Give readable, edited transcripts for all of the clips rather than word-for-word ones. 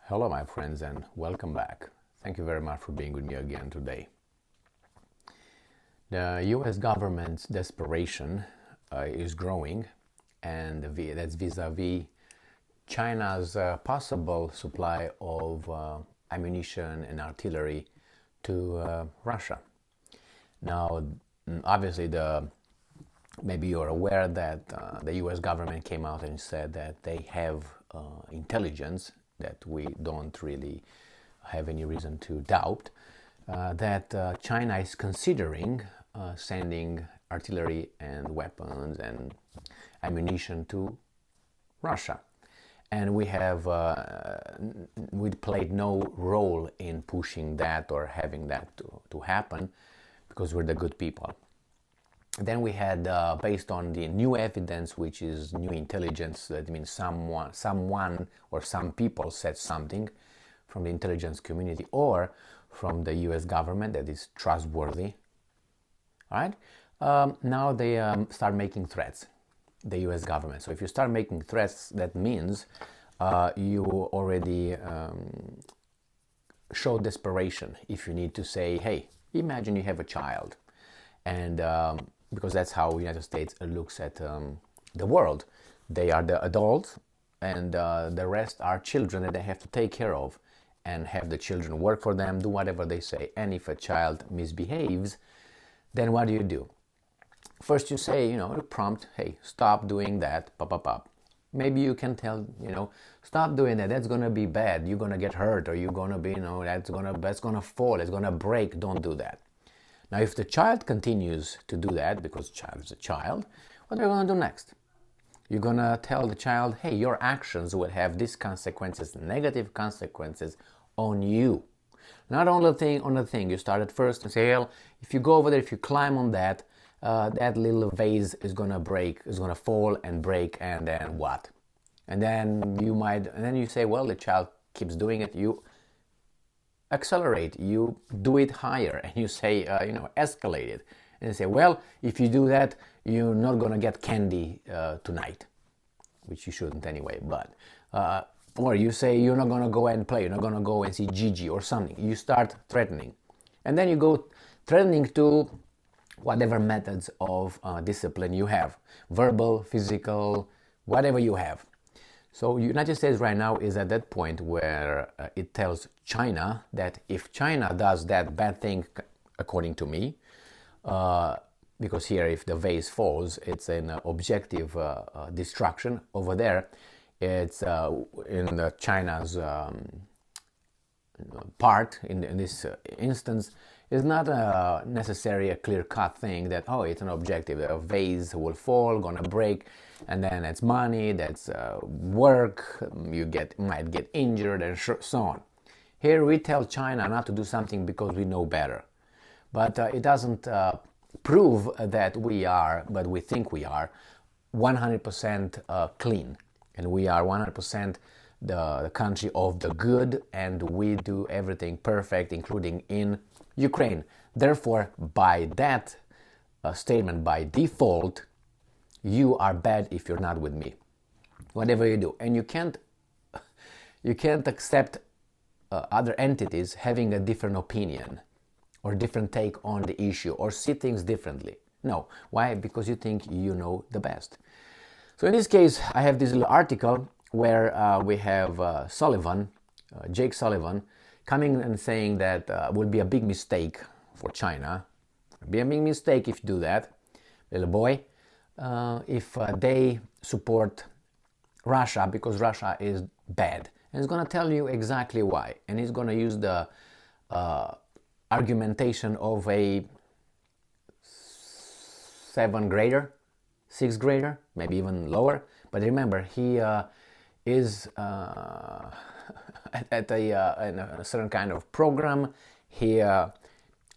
Hello, my friends, and welcome back. Thank you very much for being with me again today. The US government's desperation is growing, and that's vis-a-vis China's possible supply of ammunition and artillery to Russia. Now, obviously, maybe you're aware that the US government came out and said that they have intelligence that we don't really have any reason to doubt, that China is considering sending artillery and weapons and ammunition to Russia. And we played no role in pushing that or having that to happen because we're the good people. Then we had, based on the new evidence, which is new intelligence, that means someone or some people said something from the intelligence community or from the US government that is trustworthy. All right? Now they start making threats, the US government. So if you start making threats, that means you already show desperation. If you need to say, hey, imagine you have a child, and because that's how the United States looks at the world. They are the adults, and the rest are children that they have to take care of and have the children work for them, do whatever they say. And if a child misbehaves, then what do? First you say, you prompt, hey, stop doing that, pop. Maybe you can tell, stop doing that, that's gonna be bad, you're gonna get hurt, or you're gonna be, that's gonna fall, it's gonna break, don't do that. Now, if the child continues to do that, because the child is a child, what are you going to do next? You're going to tell the child, hey, your actions will have these consequences, negative consequences on you. Not on the thing. You start at first and say, well, if you go over there, if you climb on that, that little vase is going to break, is going to fall and break, and then what? And then you say, well, the child keeps doing it, you accelerate, you do it higher, and you say, escalate it. And you say, well, if you do that, you're not going to get candy tonight, which you shouldn't anyway, but, or you say you're not going to go and play, you're not going to go and see Gigi or something. You start threatening. And then you go threatening to whatever methods of discipline you have, verbal, physical, whatever you have. So United States right now is at that point where it tells China that if China does that bad thing, according to me, because here if the vase falls, it's an objective destruction. Over there, it's in China's part, in this instance, is not necessarily a clear-cut thing that, oh, it's an objective. A vase will fall, gonna break, and then it's money, that's work, you might get injured, and so on. Here we tell China not to do something because we know better. But it doesn't prove that we are, but we think we are, 100% clean. And we are 100% the country of the good, and we do everything perfect, including in Ukraine. Therefore, by that statement, by default, you are bad if you're not with me. Whatever you do, and you can't accept other entities having a different opinion or different take on the issue or see things differently. No, why? Because you think you know the best. So in this case, I have this little article where we have Sullivan, Jake Sullivan, coming and saying that would be a big mistake for China. It'd be a big mistake if you do that, little boy, if they support Russia because Russia is bad. And he's going to tell you exactly why. And he's going to use the argumentation of a 7th grader, 6th grader, maybe even lower. But remember, he is at a certain kind of program.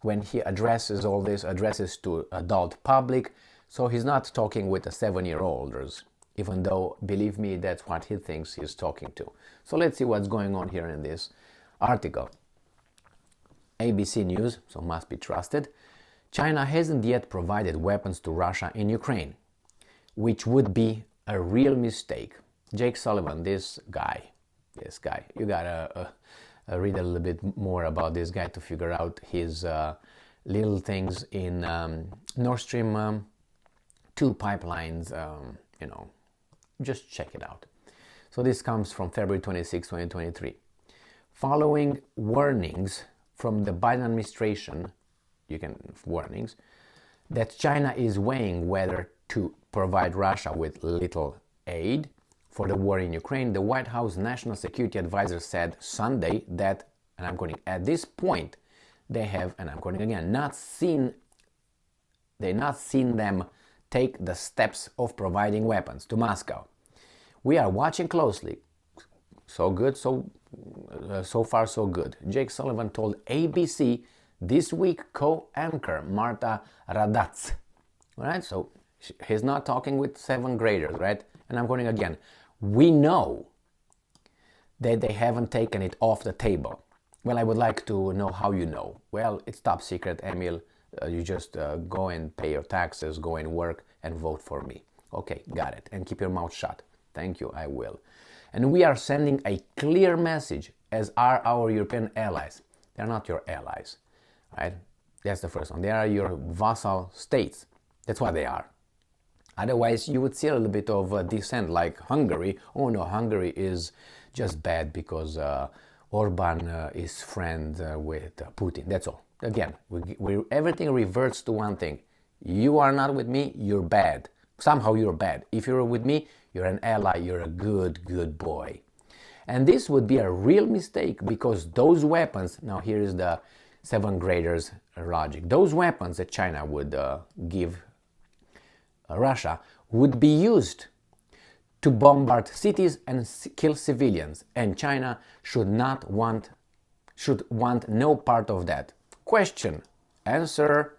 When he addresses all this, addresses to adult public. So he's not talking with the 7-year-olders, even though, believe me, that's what he thinks he's talking to. So let's see what's going on here in this article. ABC News, so must be trusted. China hasn't yet provided weapons to Russia in Ukraine, which would be a real mistake. Jake Sullivan, this guy, This guy. You gotta read a little bit more about this guy to figure out his little things in Nord Stream 2 pipelines. Just check it out. So this comes from February 26, 2023. Following warnings from the Biden administration, warnings, that China is weighing whether to provide Russia with little aid for the war in Ukraine, the White House National Security Advisor said Sunday that, and I'm quoting, at this point, they have, and I'm quoting again, not seen them take the steps of providing weapons to Moscow. We are watching closely. So good, so far so good. Jake Sullivan told ABC This Week co-anchor Marta Radatz. All right, so he's not talking with 7th graders, right? And I'm quoting again. We know that they haven't taken it off the table. Well, I would like to know how you know. Well, it's top secret, Emil. You just go and pay your taxes, go and work and vote for me. Okay, got it. And keep your mouth shut. Thank you, I will. And we are sending a clear message, as are our European allies. They're not your allies, right? That's the first one. They are your vassal states. That's what they are. Otherwise, you would see a little bit of dissent, like Hungary. Oh no, Hungary is just bad because Orban is friend with Putin. That's all. Again, everything reverts to one thing. You are not with me, you're bad. Somehow you're bad. If you're with me, you're an ally, you're a good boy. And this would be a real mistake because those weapons, now here is the 7th graders logic, those weapons that China would give Russia would be used to bombard cities and kill civilians, and China should want no part of that. Question, answer.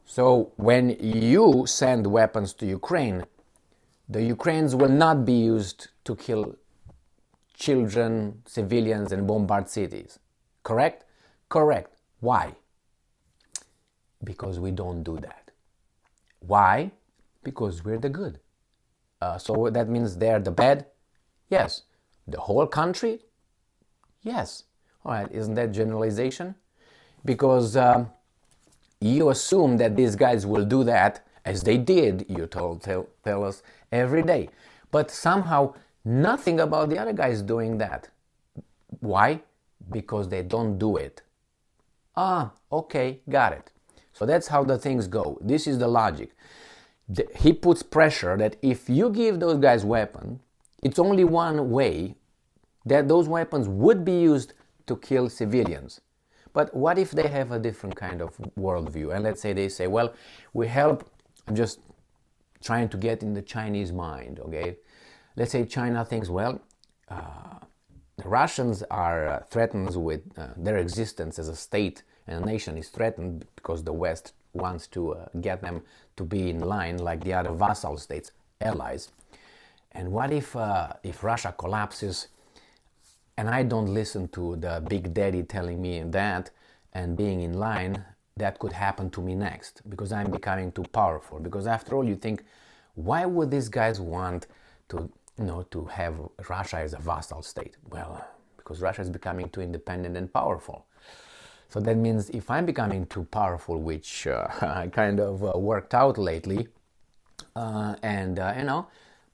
So when you send weapons to Ukraine, the Ukrainians will not be used to kill children, civilians, and bombard cities. Correct? Correct. Why? Because we don't do that. Why? Because we're the good. So that means they're the bad? Yes. The whole country? Yes. All right, isn't that generalization? Because you assume that these guys will do that, as they did, you tell us every day. But somehow nothing about the other guys doing that. Why? Because they don't do it. Okay, got it. So that's how the things go. This is the logic. He puts pressure that if you give those guys weapons, it's only one way that those weapons would be used to kill civilians. But what if they have a different kind of worldview? And let's say they say, well, we help, I'm just trying to get in the Chinese mind, okay? Let's say China thinks, well, the Russians are threatened with their existence as a state, and a nation is threatened because the West wants to get them to be in line like the other vassal states, allies. And what if Russia collapses and I don't listen to the big daddy telling me that and being in line, that could happen to me next because I'm becoming too powerful. Because after all, you think, why would these guys want to have Russia as a vassal state? Well, because Russia is becoming too independent and powerful. So that means if I'm becoming too powerful, which I kind of worked out lately,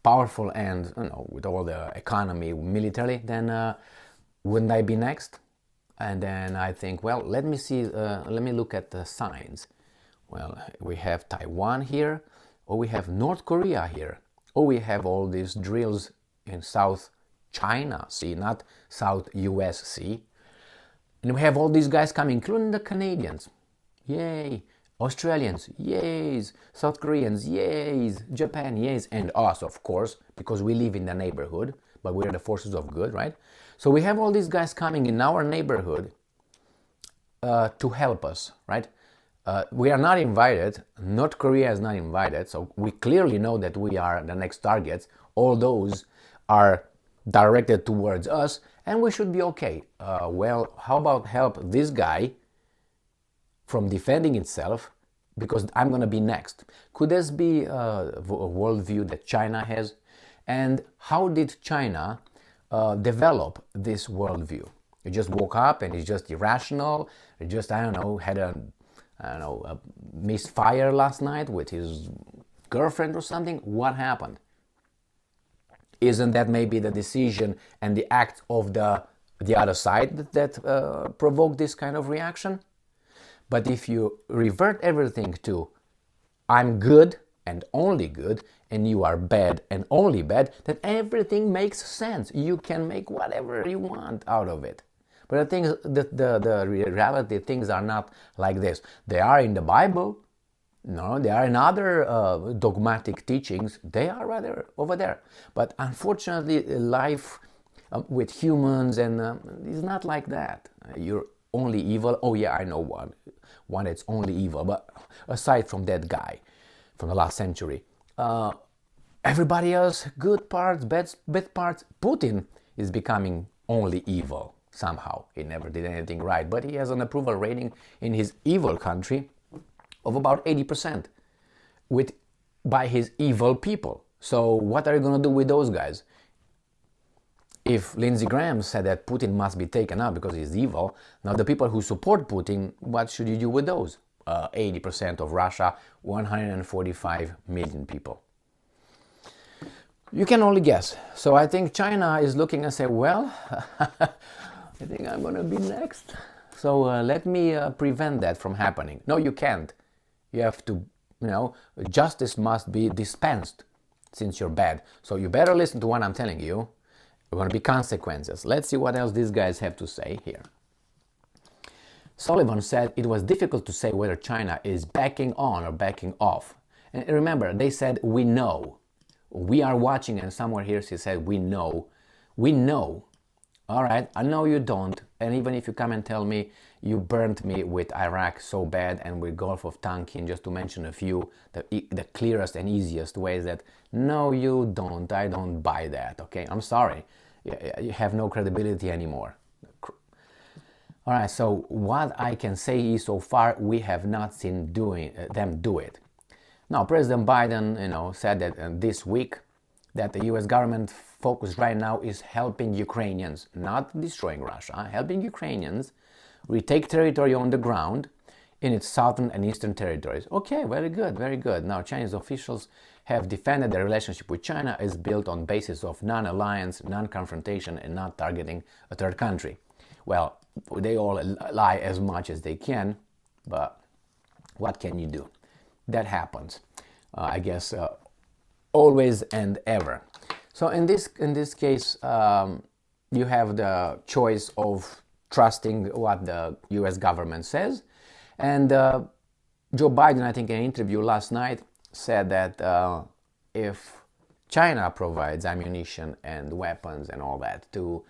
powerful and with all the economy, militarily, then wouldn't I be next? And then I think, well, let me look at the signs. Well, we have Taiwan here, or we have North Korea here, or we have all these drills in South China Sea, not South US Sea. And we have all these guys coming, including the Canadians. Yay. Australians, yays. South Koreans, yays. Japan, yays. And us, of course, because we live in the neighborhood, but we're the forces of good, right? So we have all these guys coming in our neighborhood to help us, right? We are not invited. North Korea is not invited. So we clearly know that we are the next targets. All those are directed towards us, and we should be okay. Well, how about help this guy from defending itself, because I'm going to be next? Could this be a worldview that China has? And how did China develop this worldview. He just woke up and he's just irrational. He just, I don't know, had a misfire last night with his girlfriend or something. What happened? Isn't that maybe the decision and the act of the other side that provoked this kind of reaction? But if you revert everything to I'm good and only good, and you are bad and only bad, then everything makes sense. You can make whatever you want out of it. But the reality, things are not like this. They are in the Bible. No, they are in other dogmatic teachings. They are rather over there. But unfortunately, life with humans and is not like that. You're only evil. Oh yeah, I know one that's only evil. But aside from that guy from the last century, everybody else, good parts, bad parts. Putin is becoming only evil somehow. He never did anything right, but he has an approval rating in his evil country of about 80% by his evil people. So what are you going to do with those guys? If Lindsey Graham said that Putin must be taken out because he's evil, now the people who support Putin, what should you do with those? 80% of Russia, 145 million people. You can only guess. So I think China is looking and say, well, I think I'm going to be next. So let me prevent that from happening. No, you can't. You have to, justice must be dispensed since you're bad. So you better listen to what I'm telling you. There are going to be consequences. Let's see what else these guys have to say here. Sullivan said it was difficult to say whether China is backing on or backing off. And remember, they said, we know. We are watching, and somewhere here she said, we know. We know. All right, I know you don't. And even if you come and tell me you burnt me with Iraq so bad and with Gulf of Tonkin, just to mention a few, the clearest and easiest ways that, no, you don't. I don't buy that, okay? I'm sorry. You have no credibility anymore. All right, so what I can say is so far we have not seen them do it. Now, President Biden, said that this week that the U.S. government focus right now is helping Ukrainians, not destroying Russia, helping Ukrainians retake territory on the ground in its southern and eastern territories. Okay, very good, very good. Now, Chinese officials have defended their relationship with China is built on basis of non-alliance, non-confrontation, and not targeting a third country. Well, they all lie as much as they can, but what can you do? That happens, I guess, always and ever. So in this case, you have the choice of trusting what the U.S. government says, and Joe Biden, I think in an interview last night, said that if China provides ammunition and weapons and all that to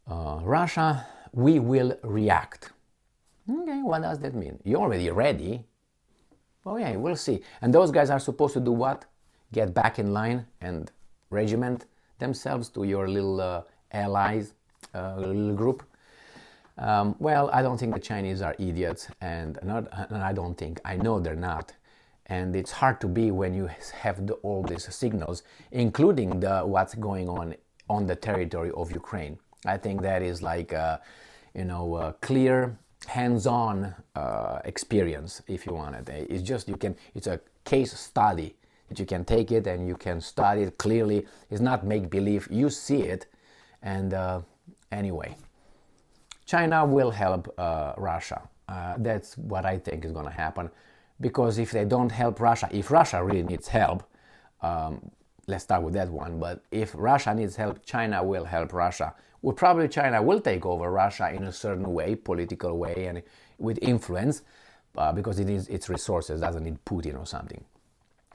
Russia, we will react. Okay, what does that mean? You're already ready. Oh yeah, we'll see. And those guys are supposed to do what? Get back in line and regiment themselves to your little allies, little group. Well, I don't think the Chinese are idiots, and I know they're not. And it's hard to be when you have all these signals, including what's going on the territory of Ukraine. I think that is like a clear, hands-on experience, if you want it. It's just it's a case study that you can take it and you can study it clearly. It's not make-believe. You see it, and anyway, China will help Russia. That's what I think is going to happen, because if they don't help Russia, if Russia really needs help, let's start with that one. But if Russia needs help, China will help Russia. Well, probably China will take over Russia in a certain way, political way, and with influence, because it needs its resources. Doesn't need Putin or something,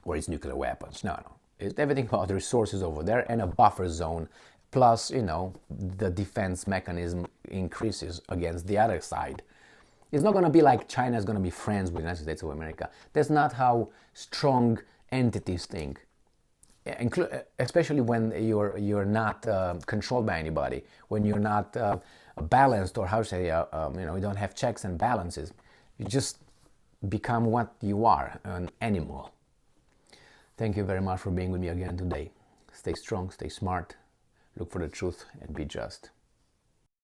or its nuclear weapons. No. It's everything about the resources over there and a buffer zone. Plus, the defense mechanism increases against the other side. It's not going to be like China is going to be friends with the United States of America. That's not how strong entities think. Especially when you're not controlled by anybody, when you're not balanced, or you don't have checks and balances. You just become what you are, an animal. Thank you very much for being with me again today. Stay strong, stay smart. look for the truth and be just.